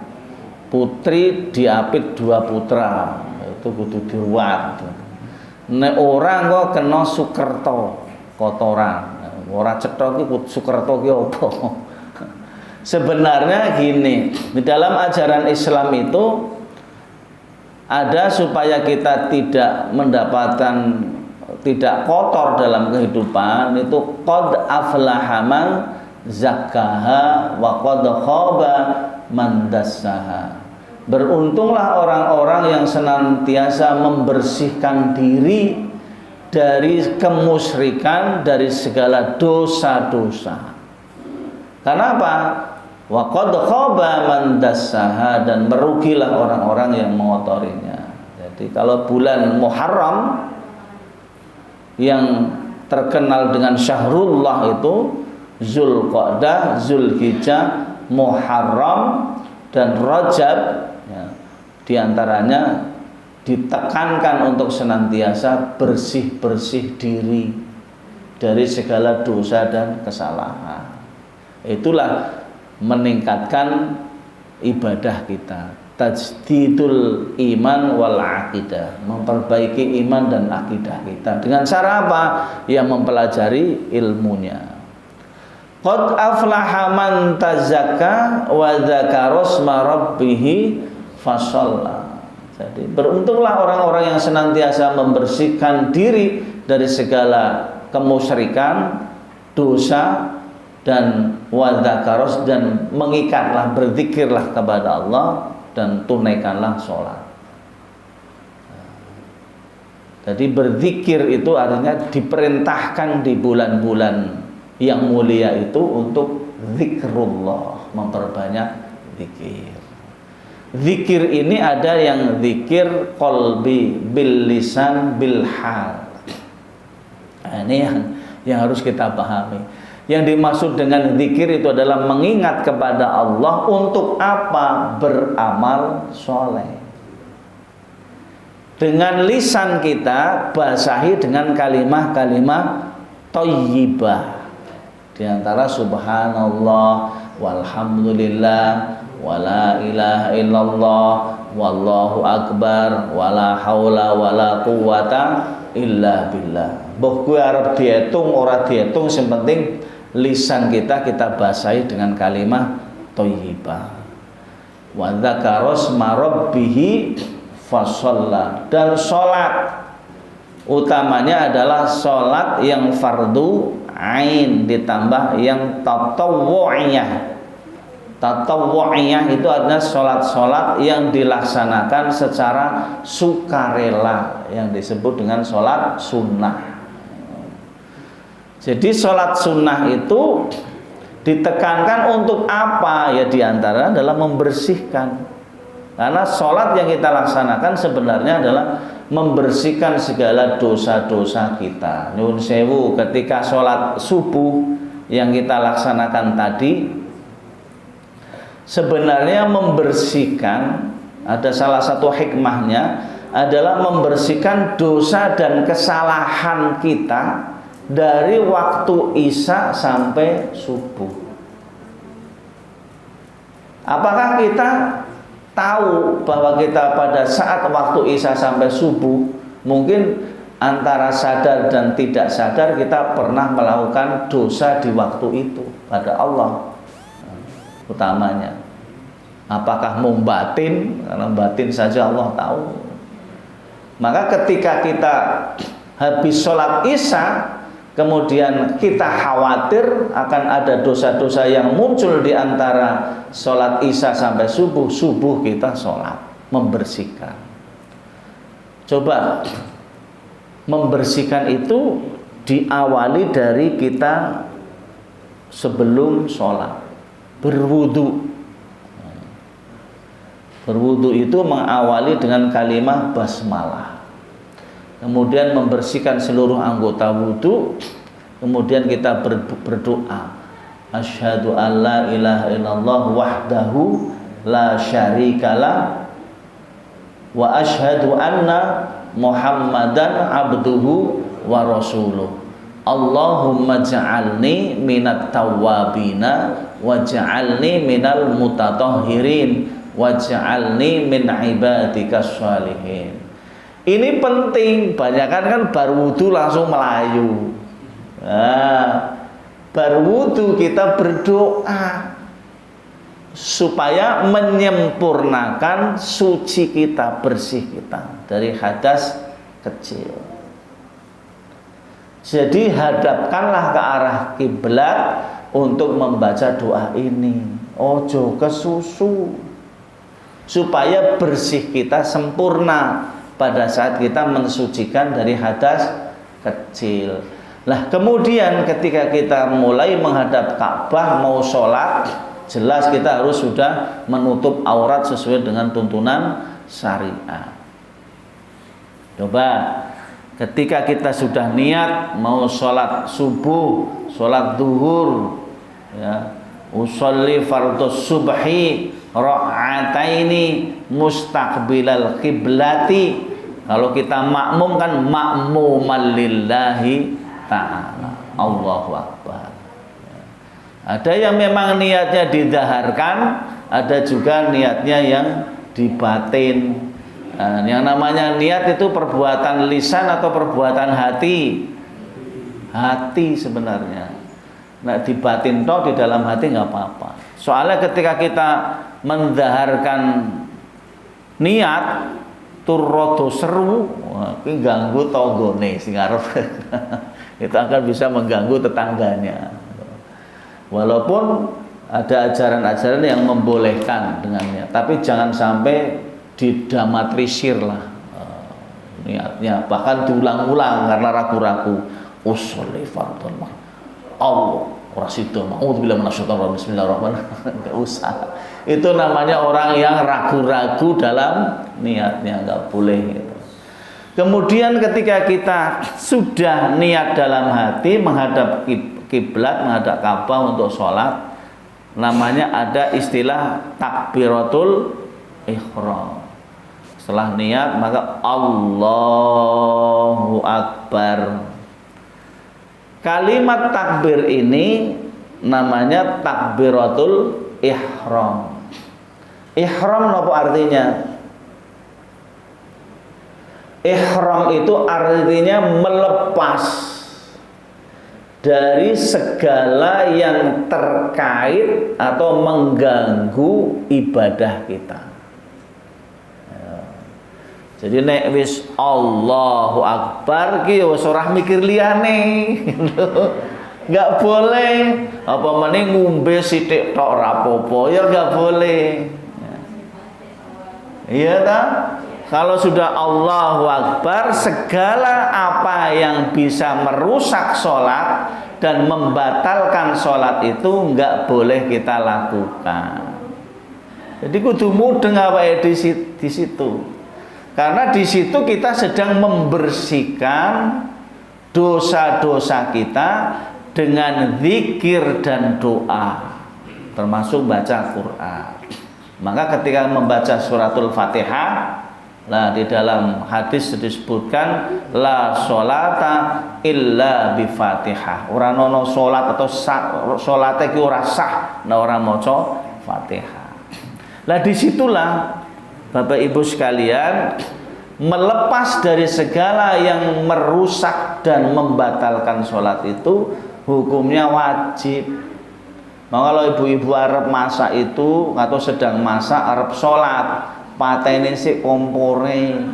putri diapit 2 putra, itu kudu diruat. Nek orang kok kena Sukerto kotoran, ora cetha ki Sukerto ki apa? Sebenarnya gini, di dalam ajaran Islam itu ada supaya kita tidak mendapatkan, tidak kotor dalam kehidupan, itu qad aflaha man zakkaha wa qad khaba man dassaha. Beruntunglah orang-orang yang senantiasa membersihkan diri dari kemusyrikan, dari segala dosa-dosa. Karena apa? Wa qad khaba man dassaha, dan merugilah orang-orang yang mengotorinya. Jadi kalau bulan Muharram yang terkenal dengan Syahrullah itu Zulqa'dah, Zulhijjah, Muharram dan Rajab ya. Di antaranya ditekankan untuk senantiasa bersih-bersih diri dari segala dosa dan kesalahan. Itulah meningkatkan ibadah kita, tajdidul iman wal aqidah, memperbaiki iman dan akidah kita. Dengan cara apa? Ya mempelajari ilmunya. Qad aflaha man tazakka wa dzakara isma rabbih fashalla. Jadi beruntunglah orang-orang yang senantiasa membersihkan diri dari segala kemusyrikan, dosa dan wadzakaros, dan mengikatlah, berzikirlah kepada Allah dan tunaikanlah sholat. Jadi berzikir itu artinya diperintahkan di bulan-bulan yang mulia itu untuk zikrullah, memperbanyak zikir. Zikir ini ada yang zikir qalbi, bil lisan, bil hal. Nah, ini yang harus kita pahami. Yang dimaksud dengan zikir itu adalah mengingat kepada Allah untuk apa? Beramal soleh. Dengan lisan kita basahi dengan kalimah-kalimah thayyibah. Di antara subhanallah, walhamdulillah, wala ilaha illallah, wallahu akbar, wala haula wala quwata illa billah. Mbah kuwi arep diitung ora diitung, sing penting lisan kita basahi dengan kalimah thayyibah. Wa dzakara isma rabbih fashalla. Dan salat utamanya adalah salat yang fardu ain ditambah yang tatawwu'iyah. Tatawwu'iyah itu adalah salat-salat yang dilaksanakan secara sukarela, yang disebut dengan salat sunnah. Jadi salat sunnah itu ditekankan untuk apa? Ya diantara adalah membersihkan. Karena salat yang kita laksanakan sebenarnya adalah membersihkan segala dosa-dosa kita. Nyuwun sewu, ketika salat subuh yang kita laksanakan tadi sebenarnya membersihkan, ada salah satu hikmahnya adalah membersihkan dosa dan kesalahan kita dari waktu Isya sampai subuh. Apakah kita tahu bahwa kita pada saat waktu Isya sampai subuh, mungkin antara sadar dan tidak sadar kita pernah melakukan dosa di waktu itu pada Allah utamanya. Apakah membatin? Karena batin saja Allah tahu. Maka ketika kita habis sholat Isya, kemudian kita khawatir akan ada dosa-dosa yang muncul di antara sholat Isya sampai subuh, subuh kita sholat, membersihkan. Coba membersihkan itu diawali dari kita sebelum sholat, berwudu. Berwudu itu mengawali dengan kalimat basmalah. Kemudian membersihkan seluruh anggota wudu. Kemudian kita berdoa, asyhadu an la ilaha illallah wahdahu la syarikalah wa asyhadu anna muhammadan abduhu wa rasuluh. Allahumma ja'alni minat tawwabina wa ja'alni minal mutatahhirin wa ja'alni min ibadikas sholihin. Ini penting, banyakan kan bar wudu langsung melayu. Nah, bar wudu kita berdoa supaya menyempurnakan suci kita, bersih kita dari hadas kecil. Jadi hadapkanlah ke arah kiblat untuk membaca doa ini. Ojo kesusu, supaya bersih kita sempurna pada saat kita mensucikan dari hadas kecil. Nah, kemudian ketika kita mulai menghadap Ka'bah mau sholat, jelas kita harus sudah menutup aurat sesuai dengan tuntunan syariat. Coba ketika kita sudah niat mau sholat subuh, sholat duhur, ya, usolli fardhus subhi ra'ataini mustaqbilal qiblati. Kalau kita makmum kan makmuman lillahi ta'ala, Allahu Akbar. Ada yang memang niatnya didaharkan, ada juga niatnya yang dibatin. Nah, yang namanya niat itu perbuatan lisan atau perbuatan hati? Hati sebenarnya. Nah, dibatin toh di dalam hati nggak apa-apa. Soalnya ketika kita mendaharkan niat turrodo seru, ini ganggu tonggone sing arep. Itu akan bisa mengganggu tetangganya. Walaupun ada ajaran-ajaran yang membolehkan dengannya, tapi jangan sampai didramatisir lah niatnya, bahkan diulang-ulang karena ragu-ragu. Usolli fardhon Allah rasido ma'udzubillahi minasyaitonir rajim, bismillahirrahmanirrahim. Enggak usah. Itu namanya orang yang ragu-ragu dalam niatnya, enggak boleh gitu. Kemudian ketika kita sudah niat dalam hati menghadap kiblat, menghadap Ka'bah untuk sholat, namanya ada istilah takbiratul ihram. Setelah niat maka Allahu Akbar. Kalimat takbir ini namanya takbiratul ihram. Ihram apa artinya? Ihram itu artinya melepas dari segala yang terkait atau mengganggu ibadah kita. Jadi nek wis Allahu Akbar ki wis ora mikir liyane. Enggak boleh. Apa meneh ngombe sithik tok ora apa-apa, ya enggak boleh. Iya ta? Kalau sudah Allahu Akbar, segala apa yang bisa merusak sholat dan membatalkan sholat itu enggak boleh kita lakukan. Jadi kudu mudeng awake di situ. Karena di situ kita sedang membersihkan dosa-dosa kita dengan zikir dan doa, termasuk baca Quran. Maka ketika membaca suratul Fatihah, nah di dalam hadis disebutkan la sholata illa bi Fatihah. Ora ono salat atau salate ki ora sah nek ora maca Fatihah. Lah disitulah Bapak Ibu sekalian, melepas dari segala yang merusak dan membatalkan sholat itu hukumnya wajib. Maka kalau ibu-ibu arep masak itu atau sedang masak arep sholat, pateni sik kompore.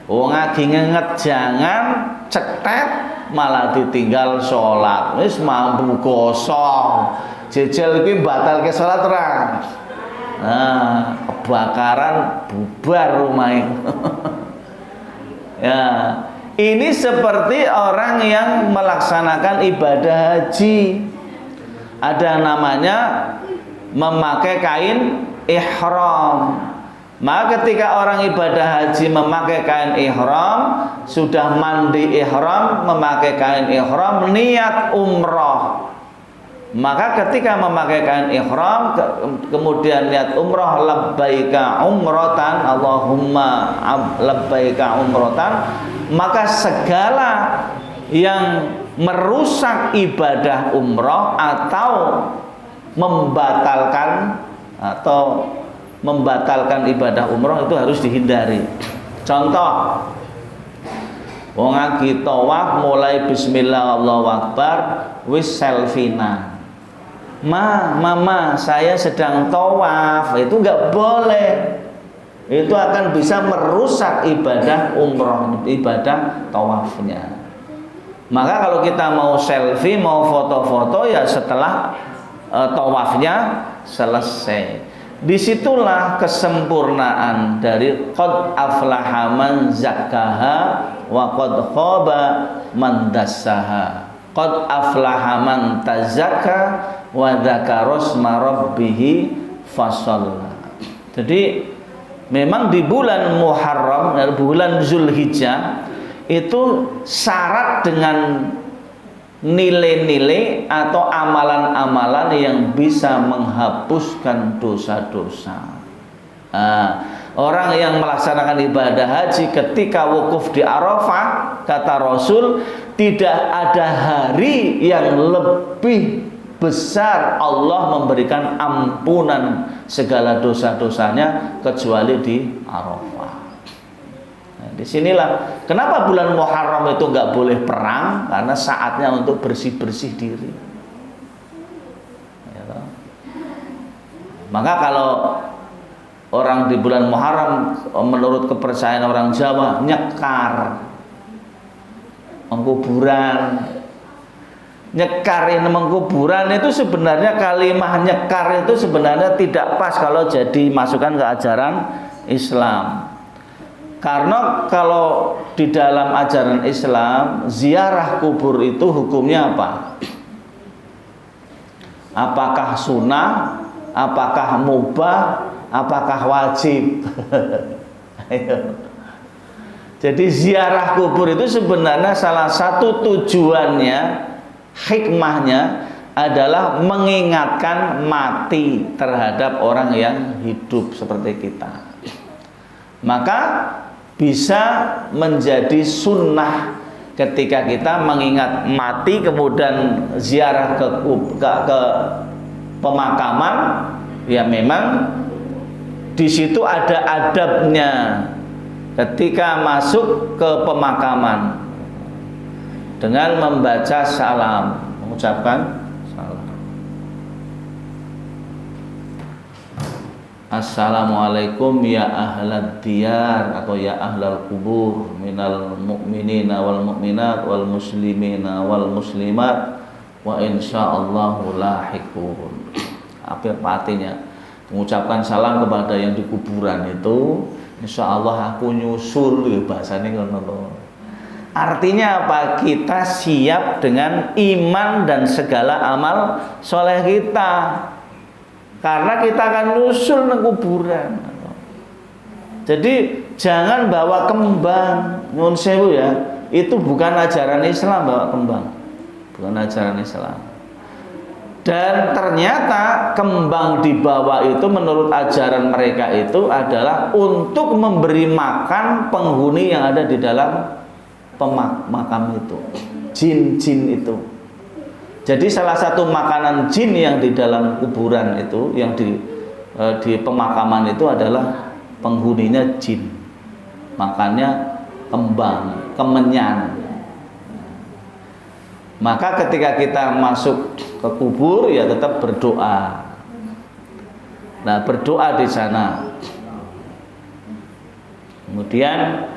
Wong lagi ngenget jangan cetet malah ditinggal sholat. Wis mampu kosong. Jejel iki batalke sholat ora? Nah, kebakaran bubar rumah itu. Ya, ini seperti orang yang melaksanakan ibadah haji. Ada namanya memakai kain ihram. Maka ketika orang ibadah haji memakai kain ihram, sudah mandi ihram, memakai kain ihram, niat umroh. Maka ketika memakai kain ihram kemudian niat umroh, labbaika umrotan, Allahumma labbaika umrotan, maka segala yang merusak ibadah umroh atau membatalkan ibadah umroh itu harus dihindari. Contoh, wong lagi tawaf mulai bismillah Allahu Akbar wis selfina. Mama, saya sedang tawaf. Itu enggak boleh. Itu akan bisa merusak ibadah umroh, ibadah tawafnya. Maka kalau kita mau selfie, mau foto-foto ya setelah tawafnya selesai. Disitulah kesempurnaan dari qad aflaha man zakkaha wa qad khaba man dassaha. Qad aflaha man tazakka wa dzakara asma rabbih fasalla. Jadi memang di bulan Muharram, bulan Zulhijjah itu syarat dengan nilai-nilai atau amalan-amalan yang bisa menghapuskan dosa-dosa. Orang yang melaksanakan ibadah haji ketika wukuf di Arafah, kata Rasul, tidak ada hari yang lebih besar Allah memberikan ampunan segala dosa-dosanya kecuali di Arafah. Disinilah kenapa bulan Muharram itu nggak boleh perang, karena saatnya untuk bersih-bersih diri. Ya, maka kalau orang di bulan Muharram menurut kepercayaan orang Jawa nyekar, mengkuburan. Nyekar ini mengkuburan itu sebenarnya kalimat nyekar itu sebenarnya tidak pas kalau jadi masukan ke ajaran Islam. Karena kalau di dalam ajaran Islam, ziarah kubur itu hukumnya apa? Apakah sunnah? Apakah mubah? Apakah wajib? Jadi ziarah kubur itu sebenarnya salah satu tujuannya, hikmahnya adalah mengingatkan mati terhadap orang yang hidup seperti kita. Maka bisa menjadi sunnah ketika kita mengingat mati kemudian ziarah ke pemakaman, ya memang di situ ada adabnya ketika masuk ke pemakaman dengan membaca salam, mengucapkan salam. Assalamualaikum ya ahlad diyar atau ya ahlal kubur minal mu'minina wal mu'minat wal muslimina wal muslimat wa insyaallahu lahiqun. Apa artinya? Mengucapkan salam kepada yang di kuburan itu, insyaallah aku nyusul, bahasanya ngono. Artinya apa? Kita siap dengan iman dan segala amal soleh kita. Karena kita akan nyusul ke kuburan. Jadi jangan bawa kembang, nyuwun sewu ya. Itu bukan ajaran Islam bawa kembang. Bukan ajaran Islam. Dan ternyata kembang dibawa itu menurut ajaran mereka itu adalah untuk memberi makan penghuni yang ada di dalam makam itu. Jin-jin itu. Jadi salah satu makanan jin yang di dalam kuburan itu, yang di pemakaman itu adalah penghuninya jin. Makannya kembang, kemenyan. Maka ketika kita masuk ke kubur ya tetap berdoa. Nah, berdoa di sana. Kemudian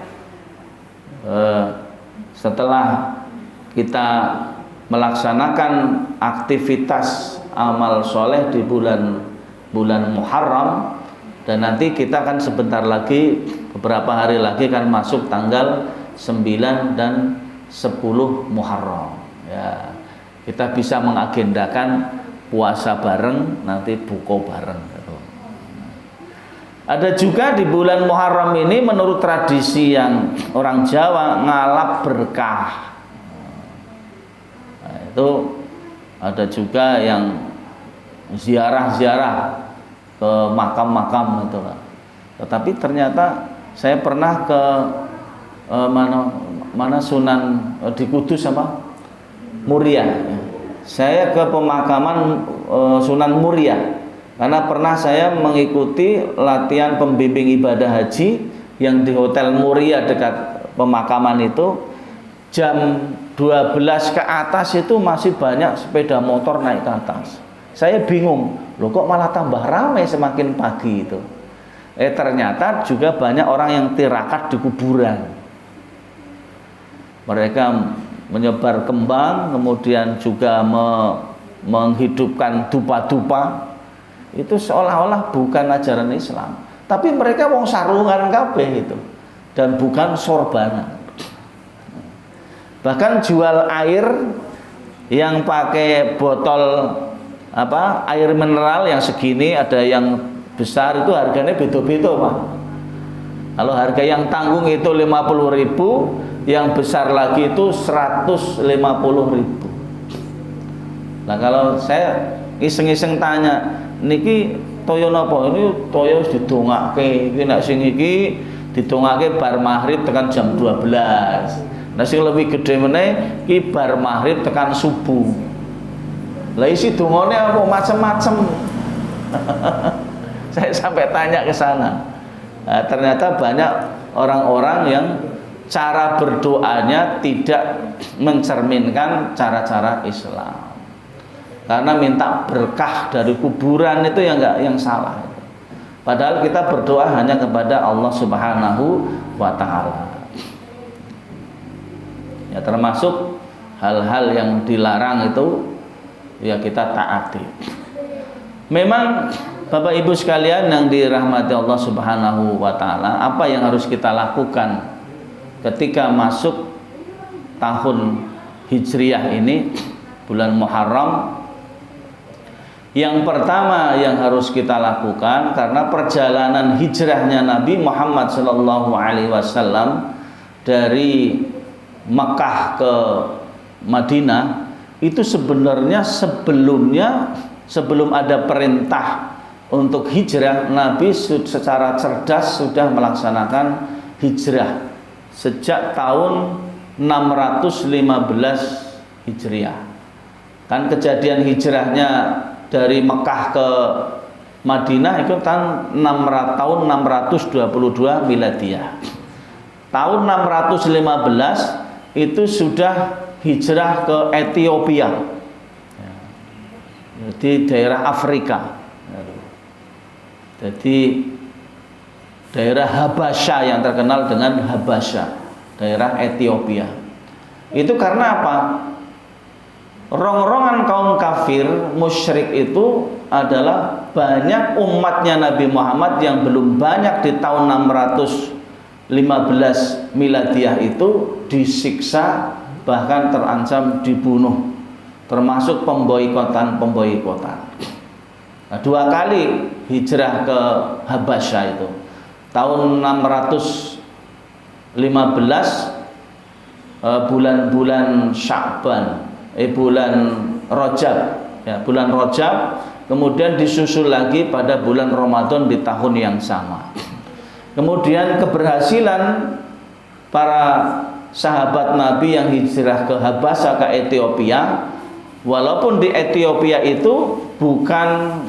setelah kita melaksanakan aktivitas amal soleh di bulan Muharram, dan nanti kita akan sebentar lagi, beberapa hari lagi kan masuk tanggal 9 dan 10 Muharram ya, kita bisa mengagendakan puasa bareng, nanti buka bareng gitu. Ada juga di bulan Muharram ini menurut tradisi yang orang Jawa ngalap berkah. Itu ada juga yang ziarah-ziarah ke makam-makam itu. Tetapi ternyata saya pernah ke mana Sunan di Kudus apa? Muria. Saya ke pemakaman Sunan Muria karena pernah saya mengikuti latihan pembimbing ibadah haji yang di Hotel Muria dekat pemakaman itu. Jam 12 ke atas itu masih banyak sepeda motor naik ke atas. Saya bingung, loh kok malah tambah ramai semakin pagi itu. Ternyata juga banyak orang yang tirakat di kuburan. Mereka menyebar kembang, kemudian juga menghidupkan dupa-dupa. Itu seolah-olah bukan ajaran Islam. Tapi mereka wong sarungan kabeh itu, dan bukan sorbanan. Bahkan jual air yang pakai botol air mineral yang segini, ada yang besar itu harganya beda-beda Pak. Kalau harga yang tanggung itu 50.000, yang besar lagi itu 150.000. Nah kalau saya iseng-iseng tanya, niki toyo napa? Ini toyo didongake, iki nek sing iki didongake bar maghrib tekan jam 12. Nah sing lebih gede meneh iki bar maghrib tekan subuh. Lah isi dongane apa macam-macam. Saya sampai tanya ke sana. Nah, ternyata banyak orang-orang yang cara berdoanya tidak mencerminkan cara-cara Islam. Karena minta berkah dari kuburan itu yang salah. Padahal kita berdoa hanya kepada Allah Subhanahu wa taala. Ya termasuk hal-hal yang dilarang itu ya kita taati. Memang Bapak Ibu sekalian yang dirahmati Allah Subhanahu wa taala, apa yang harus kita lakukan ketika masuk tahun Hijriah ini, bulan Muharram? Yang pertama yang harus kita lakukan, karena perjalanan hijrahnya Nabi Muhammad SAW dari Mekah ke Madinah itu sebenarnya sebelum ada perintah untuk hijrah, Nabi secara cerdas sudah melaksanakan hijrah sejak tahun 615 Hijriah. Kan kejadian hijrahnya dari Mekah ke Madinah itu tahun 622 Miladiyah. Tahun 615 itu sudah hijrah ke Ethiopia, di daerah Afrika. Jadi daerah Habasya yang terkenal dengan Habasya, daerah Ethiopia. Itu karena apa? Rongrongan kaum kafir musyrik itu adalah banyak umatnya Nabi Muhammad yang belum banyak di tahun 615 Miladiyah itu disiksa, bahkan terancam dibunuh, termasuk pemboikotan. Nah, 2 kali hijrah ke Habasya itu. Tahun 615 bulan Sya'ban, bulan Rajab, ya, bulan Rajab, kemudian disusul lagi pada bulan Ramadan di tahun yang sama. Kemudian keberhasilan para sahabat Nabi yang hijrah ke Habasya, ke Ethiopia, walaupun di Ethiopia itu bukan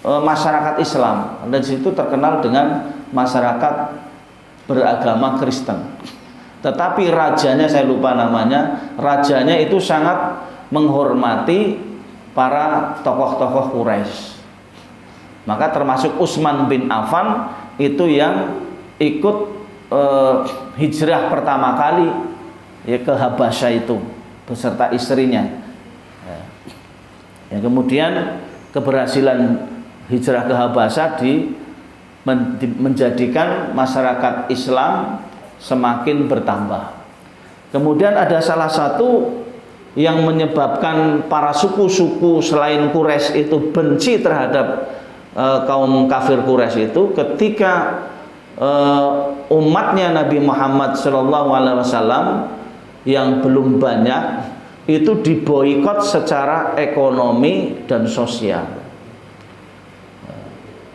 masyarakat Islam, dan situ terkenal dengan masyarakat beragama Kristen. Tetapi rajanya, saya lupa namanya, rajanya itu sangat menghormati para tokoh-tokoh Quraisy. Maka termasuk Utsman bin Affan itu yang ikut hijrah pertama kali ya ke Habasya itu beserta istrinya. Ya, kemudian keberhasilan hijrah ke Habasya menjadikan masyarakat Islam semakin bertambah. Kemudian ada salah satu yang menyebabkan para suku-suku selain Quraisy itu benci terhadap kaum kafir Quraisy itu ketika umatnya Nabi Muhammad SAW yang belum banyak itu diboikot secara ekonomi dan sosial.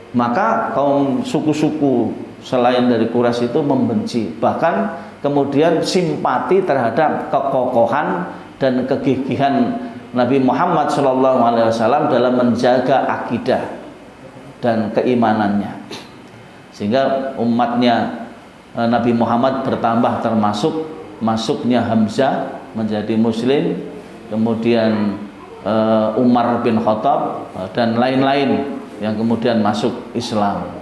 Maka kaum suku-suku selain dari Quraisy itu membenci, bahkan kemudian simpati terhadap kekokohan dan kegigihan Nabi Muhammad SAW dalam menjaga akidah dan keimanannya, sehingga umatnya Nabi Muhammad bertambah, termasuk masuknya Hamzah menjadi Muslim, kemudian Umar bin Khattab dan lain-lain yang kemudian masuk Islam.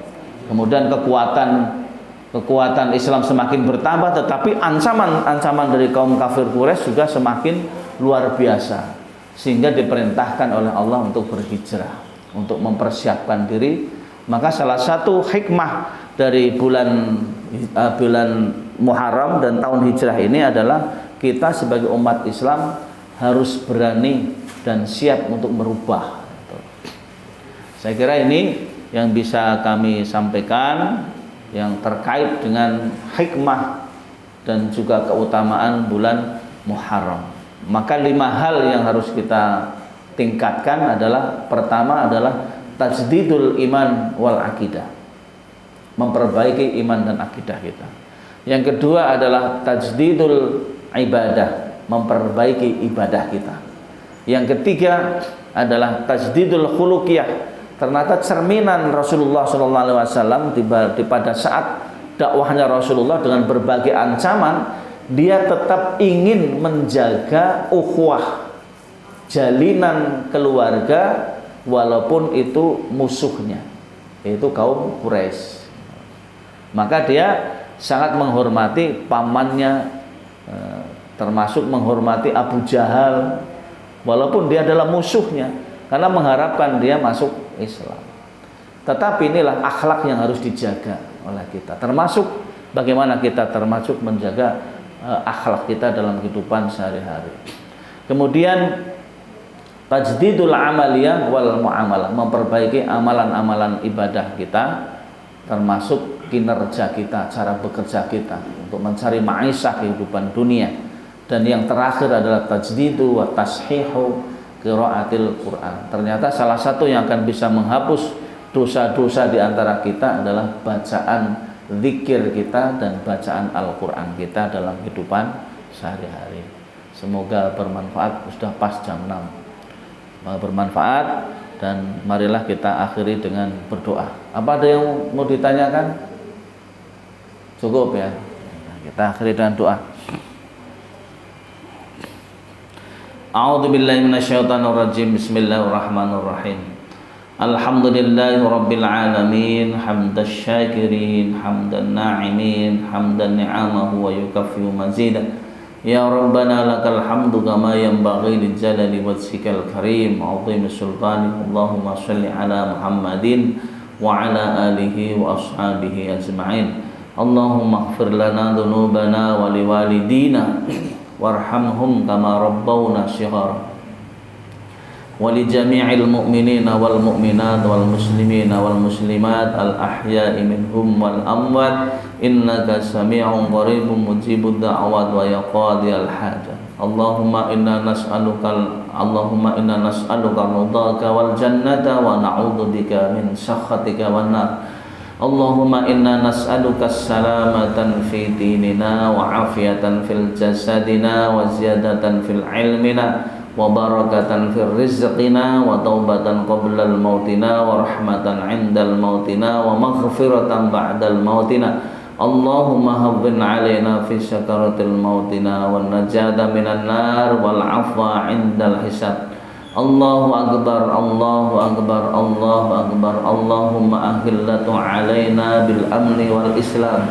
Kemudian kekuatan Islam semakin bertambah, tetapi ancaman dari kaum kafir Quraisy juga semakin luar biasa, sehingga diperintahkan oleh Allah untuk berhijrah, untuk mempersiapkan diri. Maka salah satu hikmah dari bulan Muharram dan tahun hijrah ini adalah kita sebagai umat Islam harus berani dan siap untuk merubah. Saya kira ini yang bisa kami sampaikan yang terkait dengan hikmah dan juga keutamaan bulan Muharram. Maka 5 hal yang harus kita tingkatkan adalah, pertama adalah tajdidul iman wal akidah, memperbaiki iman dan akidah kita. Yang kedua adalah tajdidul ibadah, memperbaiki ibadah kita. Yang ketiga adalah tajdidul khuluqiyah. Ternyata cerminan Rasulullah SAW pada saat dakwahnya Rasulullah dengan berbagai ancaman, dia tetap ingin menjaga ukhuwah, jalinan keluarga, walaupun itu musuhnya, yaitu kaum Quraisy. Maka dia sangat menghormati pamannya, termasuk menghormati Abu Jahal, walaupun dia adalah musuhnya, karena mengharapkan dia masuk Islam. Tetapi inilah akhlak yang harus dijaga oleh kita, termasuk bagaimana kita termasuk menjaga akhlak kita dalam kehidupan sehari-hari. Kemudian tajdidul amaliyah wal muamalah, memperbaiki amalan-amalan ibadah kita, termasuk kinerja kita, cara bekerja kita untuk mencari ma'isyah kehidupan dunia. Dan yang terakhir adalah tajdidu wa tashihu qiraatil Quran. Ternyata salah satu yang akan bisa menghapus dosa-dosa di antara kita adalah bacaan zikir kita dan bacaan Al-Quran kita dalam kehidupan sehari-hari. Semoga bermanfaat. Sudah pas jam 6. Bermanfaat, dan marilah kita akhiri dengan berdoa. Apa ada yang mau ditanyakan? Cukup ya. Kita akhiri dengan doa. A'udzubillahi minasyaitonirrajim. Bismillahirrahmanirrahim. Alhamdulillahi rabbil alamin, hamdash syakirin, hamdan na'imin, hamdan ni'amahu wa yukaffiu mazida. Ya Rabbana lakal hamdu kama yanbaghi li jalali wajhikal karim, 'azimi sultani. Allahumma shalli ala Muhammadin wa ala alihi wa ashabihi ajma'in. Allahumma ighfir lana dhunubana wa liwalidina warhamhum kama rabbawna shighara. ولجميع المؤمنين والمؤمنات والمسلمين والمسلمات الأحياء منهم والأموات إنك سميع قريب مجيب الدعوات ويقاضي الحاجة. اللهم إنا نسألك رضاك والجنة ونعوذ بك من سخطك والنار. اللهم إنا نسألك السلامة في ديننا وعافية في جسدنا وزيادة في علمنا وبركة في رزقنا وتوبة قبل الموتنا ورحمة عند الموتنا ومغفرة بعد الموتنا. اللهم هون علينا في سكرة الموتنا والنجاة من النار والعفو عند الحساب. الله أكبر الله أكبر الله أكبر. اللهم أهلة علينا بالأمن والإسلام.